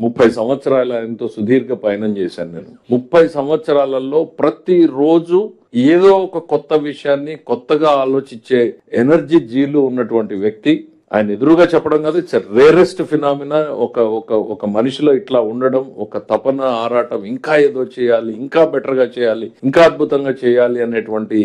30 సంవత్సరాలు ఆయనతో సుదీర్ఘ పయనం చేశాను నేను. 30 సంవత్సరాలలో ప్రతిరోజు ఏదో ఒక కొత్త విషయాన్ని కొత్తగా ఆలోచించే ఎనర్జీ జీలు ఉన్నటువంటి వ్యక్తి. ఆయన ఎదురుగా చెప్పడం కాదు, ఇట్స్ రేరెస్ట్ ఫినామినా. ఒక మనిషిలో ఇట్లా ఉండడం, ఒక తపన ఆరాటం, ఇంకా ఏదో చేయాలి, ఇంకా బెటర్ గా చేయాలి, ఇంకా అద్భుతంగా చేయాలి అనేటువంటి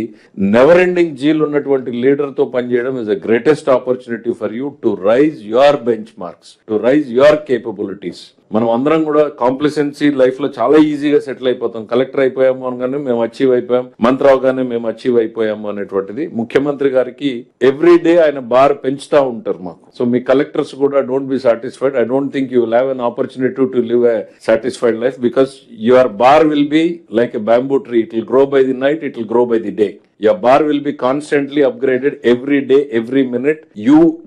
నెవర్ ఎండింగ్ జీల్ ఉన్నటువంటి లీడర్ తో పనిచేయడం is the greatest opportunity for you to rise your bench marks, to rise your capabilities. మనం అందరం కూడా కాంప్లిసెన్సీ లైఫ్ లో చాలా ఈజీగా సెటిల్ అయిపోతాం. కలెక్టర్ అయిపోయాము అనగానే మేము అచీవ్ అయిపోయాం, మంత్రి అవగానే మేము అచీవ్ అయిపోయాము అనేటువంటిది. ముఖ్యమంత్రి గారికి ఎవ్రీ డే ఆయన బార్ పెంచుతా ఉంటారు మాకు. సో మీ కలెక్టర్స్ కూడా don't be satisfied. I don't think you will have an opportunity to live a satisfied life because your bar will be like a bamboo tree. It will grow by the night, it will grow by the day. Your bar will be constantly upgraded every day, every minute.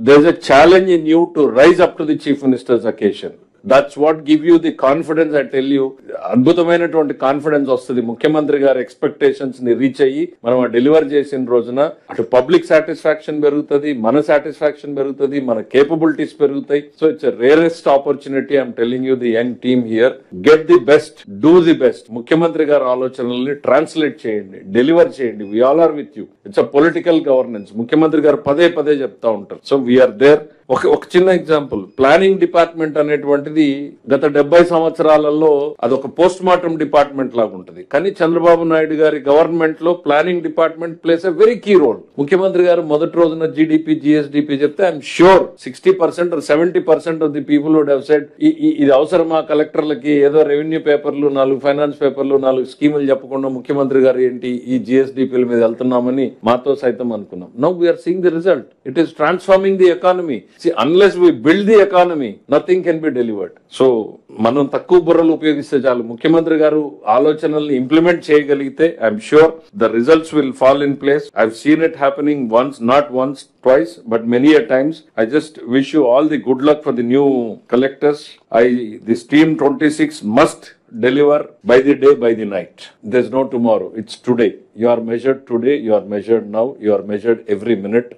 There's a challenge in you to rise up to the Chief Minister's occasion. That's what give you the confidence. I tell you, అద్భుతమైనటువంటి confidence వస్తుంది. ముఖ్యమంత్రి గారి expectations ని reach అయ్యి మనం deliver చేసిన రోజున అటు పబ్లిక్ సాటిస్ఫాక్షన్ పెరుగుతుంది, మన సాటిస్ఫాక్షన్ పెరుగుతుంది, మన కేపబిలిటీస్ పెరుగుతాయి. So it's rarest opportunity. I'm telling you the young team here, get the best, do the best. ముఖ్యమంత్రి గారి ఆలోచనల్ని ట్రాన్స్లేట్ చేయండి, డెలివర్ చేయండి. We all are with you. It's a political governance. ముఖ్యమంత్రి గారు పదే పదే చెప్తా ఉంటారు. So we're there. ఒక చిన్న ఎగ్జాంపుల్, ప్లానింగ్ డిపార్ట్మెంట్ అనేటువంటిది గత 70 సంవత్సరాలలో అదొక పోస్ట్ మార్టం డిపార్ట్మెంట్ లాగా ఉంటుంది. కానీ చంద్రబాబు నాయుడు గారి గవర్నమెంట్ లో planning department plays a very key role. ముఖ్యమంత్రి గారు మొదటి రోజున జీడిపి, జిఎస్డిపి చెప్తే I'm sure 60% or 70% of the people would have said ఇది అవసరమా కలెక్టర్లకి, ఏదో రెవెన్యూ పేపర్లు 4 ఫైనాన్స్ పేపర్లు 4 స్కీములు చెప్పకుండా ముఖ్యమంత్రి గారు ఏంటి ఈ జిఎస్డిపిల మీద వెళ్తున్నామని మాతో సైతం అనుకున్నాం. Now we're seeing the result. It is transforming the economy. See, unless we build the economy, nothing can be delivered. So, మనం తక్కువ బుర్రలు ఉపయోగిస్తే చాలు. ముఖ్యమంత్రి గారు ఆలోచనల్ని ఇంప్లిమెంట్ చేయగలిగితే I'm sure the results will fall in place. I have seen it happening once, not once, twice, but many a times. I just wish you all the good luck for the new collectors. This team 26 must deliver by the day, by the night. There's no tomorrow. It's today. You are measured today. You are measured now. You are measured every minute.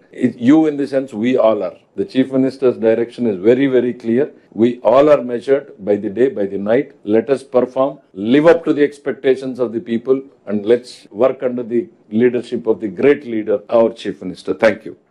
You in the sense we all are. The Chief Minister's direction is very, very clear. We all are measured by the day, by the night. Let us perform, live up to the expectations of the people, and let's work under the leadership of the great leader, our Chief Minister. Thank you.